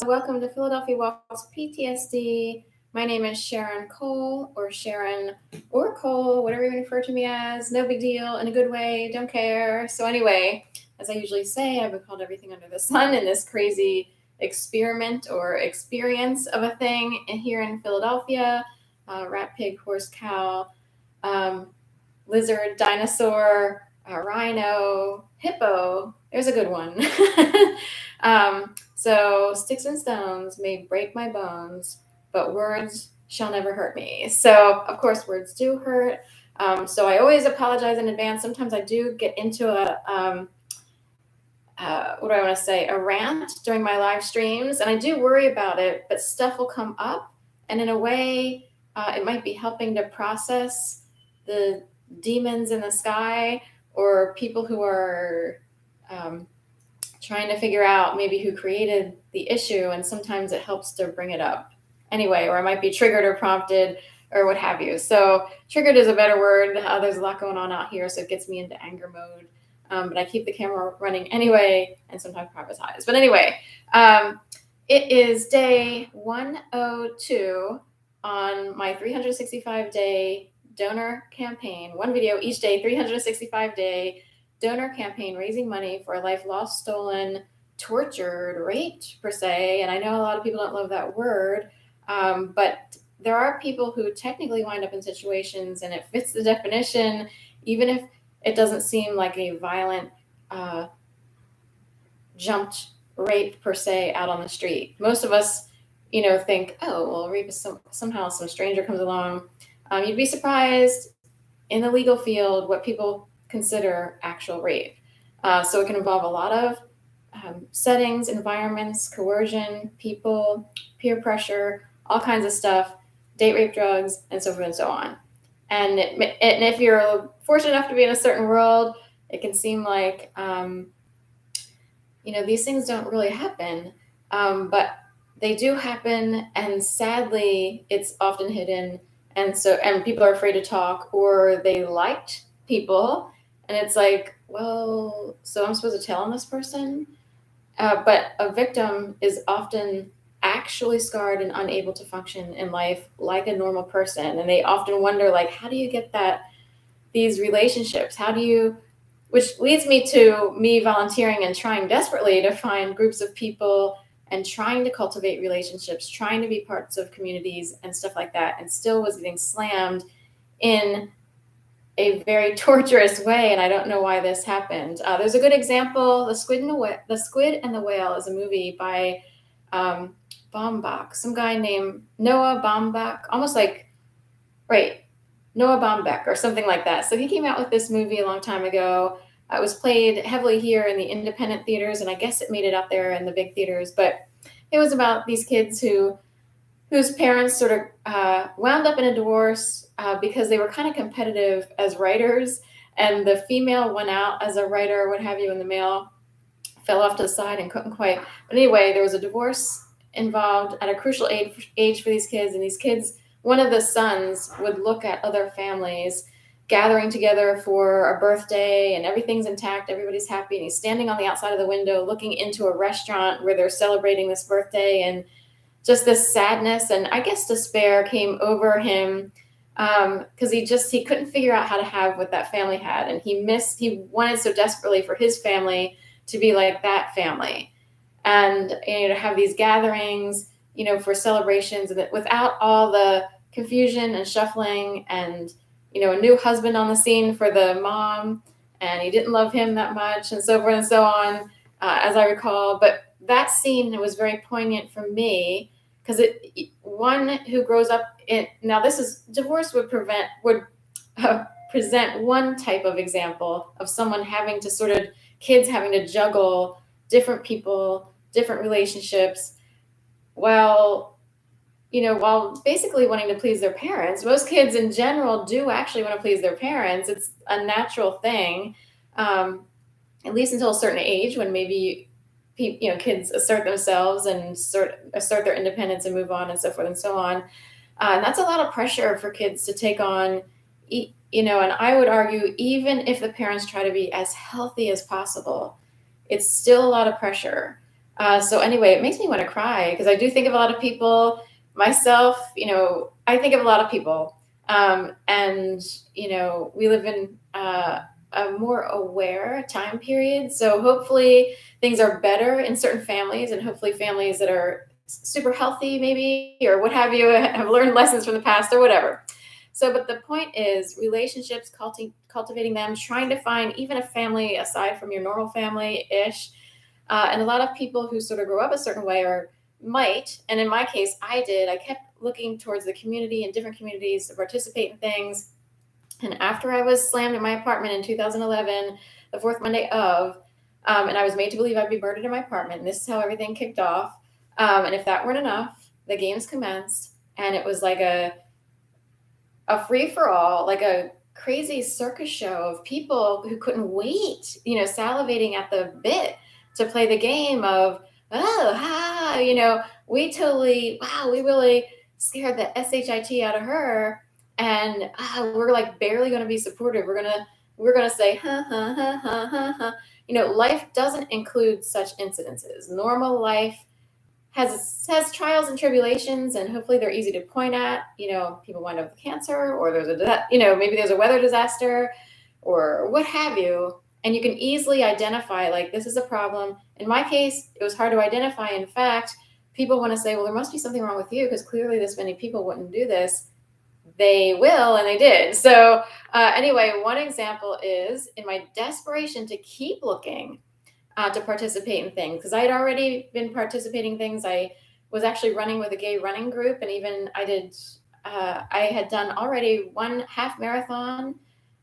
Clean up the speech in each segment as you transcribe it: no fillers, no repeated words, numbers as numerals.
Welcome to Philadelphia Walks PTSD. My name is Sharon Cole, or Sharon or Cole, whatever you refer to me as. No big deal, in a good way, don't care. So, anyway, as I usually say, I've been called everything under the sun in this crazy experiment or experience of a thing here in Philadelphia. Rat, pig, horse, cow, um, lizard, dinosaur, rhino, hippo. There's a good one. So sticks and stones may break my bones, but words shall never hurt me. So of course words do hurt. So I always apologize in advance. Sometimes I do get into what do I want to say, a rant during my live streams, and I do worry about it, but stuff will come up, and in a way, it might be helping to process the demons in the sky or people who are um, trying to figure out maybe who created the issue, and sometimes it helps to bring it up anyway, or I might be triggered or prompted or what have you. So triggered is a better word. There's a lot going on out here, so it gets me into anger mode. But I keep the camera running anyway, and sometimes privatize. But anyway, it is day 102 on my 365-day donor campaign. One video each day, 365-day donor campaign, raising money for a life lost, stolen, tortured, raped, per se. And I know a lot of people don't love that word, but there are people who technically wind up in situations and it fits the definition, even if it doesn't seem like a violent, jumped rape per se out on the street. Most of us, think, oh, well, rape is somehow some stranger comes along. You'd be surprised in the legal field what people consider actual rape. So it can involve a lot of settings, environments, coercion, people, peer pressure, all kinds of stuff, date rape, drugs, and so forth and so on. And if you're fortunate enough to be in a certain world, it can seem like, these things don't really happen, but they do happen, and sadly, it's often hidden, and people are afraid to talk, or they liked people, and it's like, well, so I'm supposed to tell on this person? But a victim is often actually scarred and unable to function in life like a normal person, and they often wonder, like, how do you get these relationships? Which leads me to me volunteering and trying desperately to find groups of people and trying to cultivate relationships, trying to be parts of communities and stuff like that, and still was getting slammed in a very torturous way, and I don't know why this happened. There's a good example. The Squid and the Whale is a movie by Baumbach, some guy named Noah Baumbach, almost like, right, Noah Baumbach or something like that. So he came out with this movie a long time ago. It was played heavily here in the independent theaters, and I guess it made it out there in the big theaters. But it was about these kids whose parents sort of wound up in a divorce because they were kind of competitive as writers, and the female went out as a writer, what have you, and the male fell off to the side and couldn't quite. But anyway, there was a divorce involved at a crucial age for these kids, and these kids, one of the sons would look at other families gathering together for a birthday and everything's intact, everybody's happy, and he's standing on the outside of the window looking into a restaurant where they're celebrating this birthday, and just this sadness and I guess despair came over him because he couldn't figure out how to have what that family had, and he wanted so desperately for his family to be like that family, and to have these gatherings, for celebrations, and without all the confusion and shuffling, and a new husband on the scene for the mom, and he didn't love him that much, and so forth and so on, as I recall. But that scene was very poignant for me because one who grows up in, now this is, divorce would present one type of example of someone having to kids having to juggle different people, different relationships, while basically wanting to please their parents. Most kids in general do actually want to please their parents. It's a natural thing, at least until a certain age when maybe kids assert themselves and assert their independence and move on and so forth and so on. And that's a lot of pressure for kids to take on, and I would argue, even if the parents try to be as healthy as possible, it's still a lot of pressure. So anyway, it makes me want to cry because I do think of a lot of people myself. I think of a lot of people, and we live in a more aware time period. So hopefully things are better in certain families, and hopefully families that are super healthy, maybe, or what have you, have learned lessons from the past or whatever. So, but the point is relationships, cultivating them, trying to find even a family aside from your normal family ish. And a lot of people who sort of grow up a certain way or might, and in my case, I did, I kept looking towards the community and different communities to participate in things. And after I was slammed in my apartment in 2011, the fourth Monday of, and I was made to believe I'd be murdered in my apartment, and this is how everything kicked off. And if that weren't enough, the games commenced, and it was like a free for all, like a crazy circus show of people who couldn't wait, salivating at the bit to play the game of, oh, ha, we totally, wow, we really scared the shit out of her, and we're like barely going to be supportive. We're gonna say, ha ha ha ha ha ha. Life doesn't include such incidences. Normal life has trials and tribulations, and hopefully they're easy to point at. People wind up with cancer, or maybe there's a weather disaster, or what have you, and you can easily identify like this is a problem. In my case, it was hard to identify. In fact, people want to say, well, there must be something wrong with you because clearly this many people wouldn't do this. They will, and they did. So anyway, one example is in my desperation to keep looking to participate in things because I had already been participating in things. I was actually running with a gay running group, and even I had done already one half marathon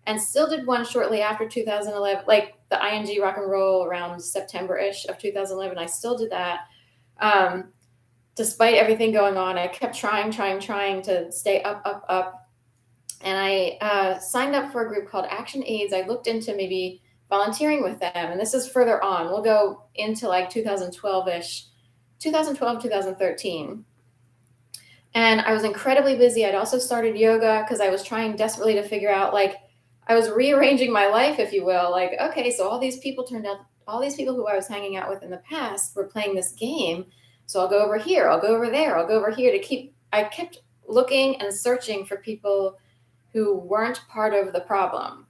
and still did one shortly after 2011, like the ING rock and roll around September-ish of 2011. I still did that. Despite everything going on, I kept trying to stay up, up, up. And I signed up for a group called Action AIDS. I looked into maybe volunteering with them. And this is further on. We'll go into like 2012-ish, 2012, 2013. And I was incredibly busy. I'd also started yoga because I was trying desperately to figure out, like, I was rearranging my life, if you will. Like, okay, so all these people who I was hanging out with in the past were playing this game. So I'll go over here, I'll go over there, I'll go over here I kept looking and searching for people who weren't part of the problem.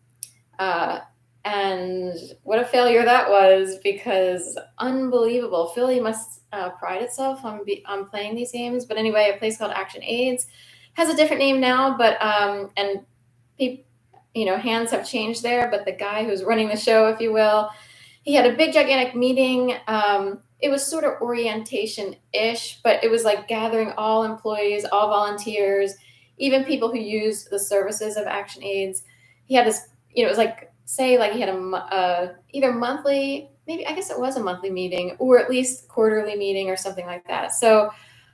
And what a failure that was, because unbelievable. Philly must pride itself on playing these games. But anyway, a place called Action AIDS has a different name now, but and people, hands have changed there. But the guy who's running the show, if you will, he had a big gigantic meeting. It was sort of orientation-ish, but it was like gathering all employees, all volunteers, even people who use the services of Action AIDS. He had this, it was like, say like he had a either monthly, maybe I guess it was a monthly meeting, or at least quarterly meeting or something like that. So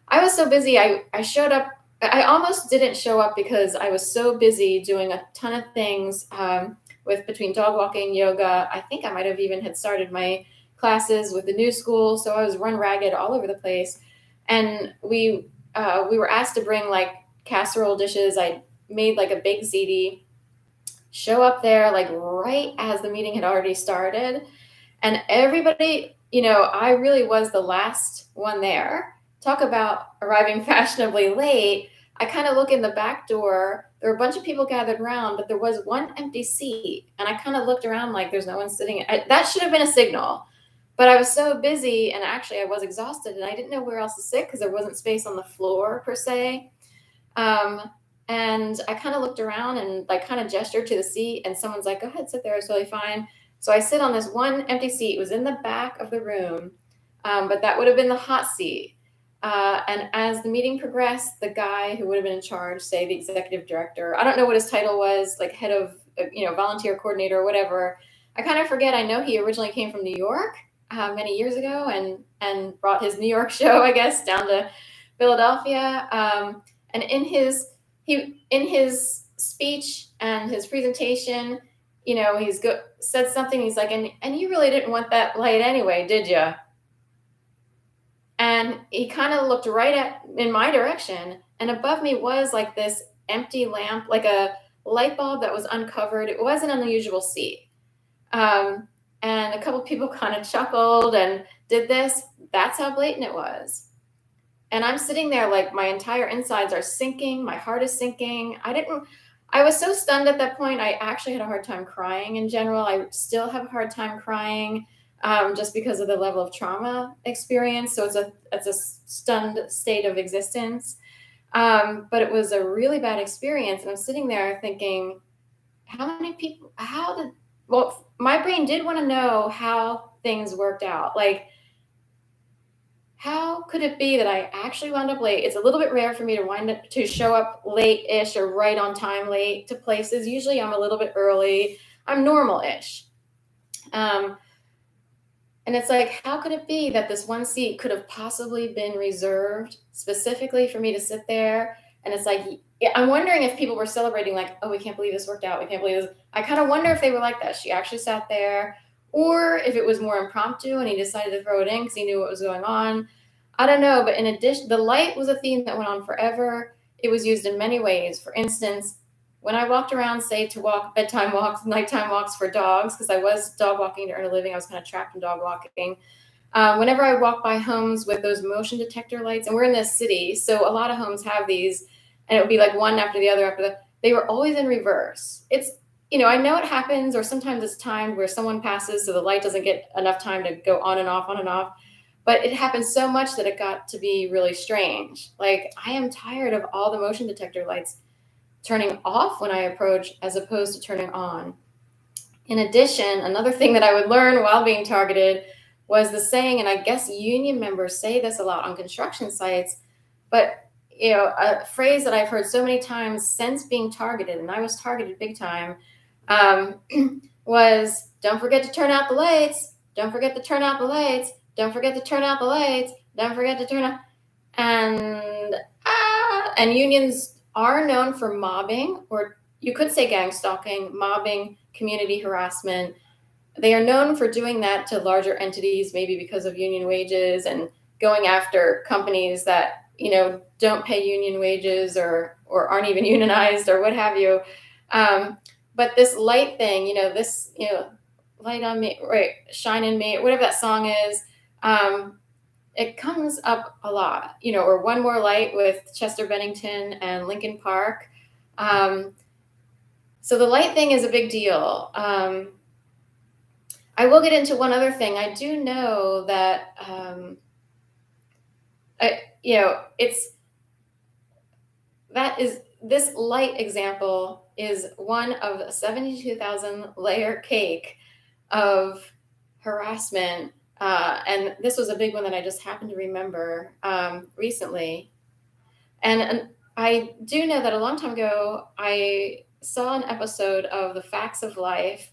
I was so busy. I showed up. I almost didn't show up because I was so busy doing a ton of things with between dog walking, yoga. I think I might have even had started my classes with the new school. So I was run ragged all over the place. And we were asked to bring like casserole dishes. I made like a big ziti, show up there like right as the meeting had already started, and everybody, I really was the last one there. Talk about arriving fashionably late. I kind of look in the back door, there were a bunch of people gathered around, but there was one empty seat, and I kind of looked around like there's no one sitting. That should have been a signal, but I was so busy, and actually I was exhausted, and I didn't know where else to sit because there wasn't space on the floor per se. And I kind of looked around and like kind of gestured to the seat, and someone's like, go ahead, sit there. It's really fine. So I sit on this one empty seat. It was in the back of the room, but that would have been the hot seat. And as the meeting progressed, the guy who would have been in charge, say the executive director, I don't know what his title was, like head of, volunteer coordinator or whatever. I kind of forget. I know he originally came from New York many years ago and brought his New York show, I guess, down to Philadelphia. And in his speech and his presentation, said something. He's like, and you really didn't want that light anyway, did you? And he kind of looked right in my direction, and above me was like this empty lamp, like a light bulb that was uncovered. It wasn't an unusual seat. And a couple people kind of chuckled and did this. That's how blatant it was. And I'm sitting there like my entire insides are sinking, my heart is sinking. I was so stunned at that point. I actually had a hard time crying in general. I still have a hard time crying, just because of the level of trauma experience. So it's a stunned state of existence. But it was a really bad experience. And I'm sitting there thinking, how many people, well, my brain did want to know how things worked out. Like, how could it be that I actually wound up late? It's a little bit rare for me to show up late-ish or right on time late to places. Usually I'm a little bit early. I'm normal-ish. Um, and it's like, how could it be that this one seat could have possibly been reserved specifically for me to sit there? And it's like, yeah, I'm wondering if people were celebrating, like, oh, we can't believe this worked out. We can't believe this. I kind of wonder if they were like that. She actually sat there, or if it was more impromptu and he decided to throw it in because he knew what was going on. I don't know. But in addition, the light was a theme that went on forever. It was used in many ways. For instance, when I walked around, say to walk bedtime walks, nighttime walks for dogs, because I was dog walking to earn a living, I was kind of trapped in dog walking. Whenever I walk by homes with those motion detector lights, and we're in this city, so a lot of homes have these, and it would be like one after the other after the, they were always in reverse. It's, I know it happens, or sometimes it's timed where someone passes, so the light doesn't get enough time to go on and off, on and off. But it happens so much that it got to be really strange. Like, I am tired of all the motion detector lights turning off when I approach as opposed to turning on. In addition, another thing that I would learn while being targeted was the saying, and I guess union members say this a lot on construction sites, but a phrase that I've heard so many times since being targeted, and I was targeted big time, um, was don't forget to turn out the lights, don't forget to turn out the lights, don't forget to turn out the lights, don't forget to turn out. And unions are known for mobbing, or you could say gang stalking, mobbing, community harassment. They are known for doing that to larger entities, maybe because of union wages and going after companies that don't pay union wages or aren't even unionized or what have you. But this light thing, this light on me, right, shine in me, whatever that song is. It comes up a lot, or One More Light with Chester Bennington and Linkin Park. So the light thing is a big deal. I will get into one other thing. I do know that, this light example is one of a 72,000 layer cake of harassment. And this was a big one that I just happened to remember recently. And I do know that a long time ago, I saw an episode of The Facts of Life,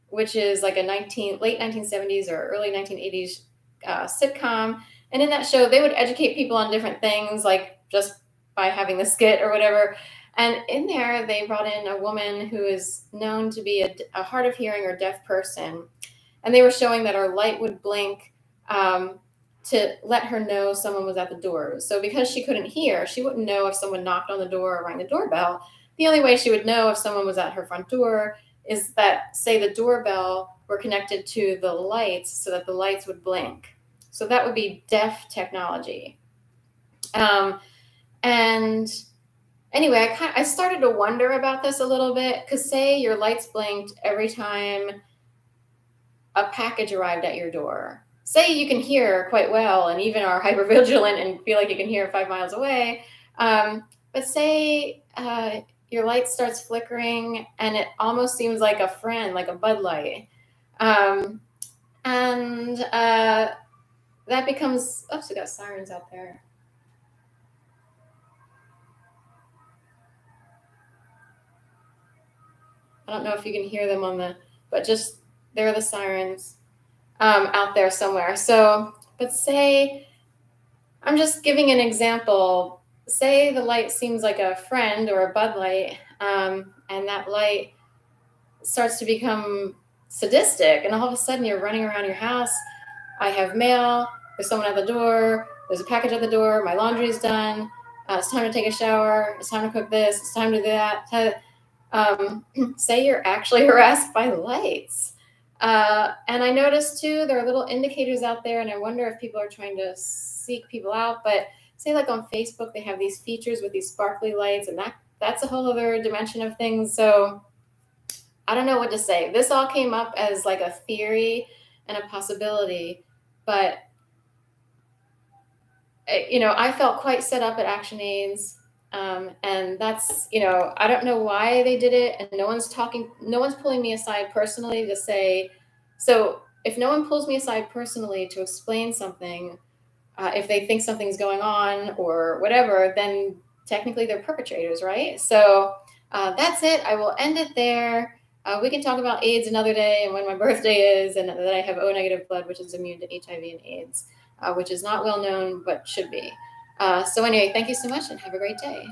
which is like a late 1970s or early 1980s sitcom. And in that show, they would educate people on different things, like just by having the skit or whatever. And in there, they brought in a woman who is known to be a hard of hearing or deaf person. And they were showing that our light would blink to let her know someone was at the door. So because she couldn't hear, she wouldn't know if someone knocked on the door or rang the doorbell. The only way she would know if someone was at her front door is that, say, the doorbell were connected to the lights so that the lights would blink. So that would be deaf technology. And anyway, I started to wonder about this a little bit, because say your lights blinked every time a package arrived at your door. Say you can hear quite well and even are hypervigilant and feel like you can hear 5 miles away. But say your light starts flickering and it almost seems like a friend, like a Bud Light. And that becomes, oops, we got sirens out there. I don't know if you can hear them but just, there are the sirens out there somewhere. So, but say, I'm just giving an example. Say the light seems like a friend or a Bud Light, and that light starts to become sadistic, and all of a sudden you're running around your house. I have mail, there's someone at the door, there's a package at the door, my laundry is done, it's time to take a shower, it's time to cook this, it's time to do that. Say you're actually harassed by lights. And I noticed too, there are little indicators out there, and I wonder if people are trying to seek people out. But say, like on Facebook, they have these features with these sparkly lights, and that's a whole other dimension of things. So I don't know what to say. This all came up as like a theory and a possibility, but I felt quite set up at ActionAIDs. And that's, I don't know why they did it. And no one's pulling me aside personally to say, so if no one pulls me aside personally to explain something, if they think something's going on or whatever, then technically they're perpetrators, right? So that's it. I will end it there. We can talk about AIDS another day and when my birthday is, and that I have O negative blood, which is immune to HIV and AIDS, which is not well known but should be. So, anyway, thank you so much and have a great day.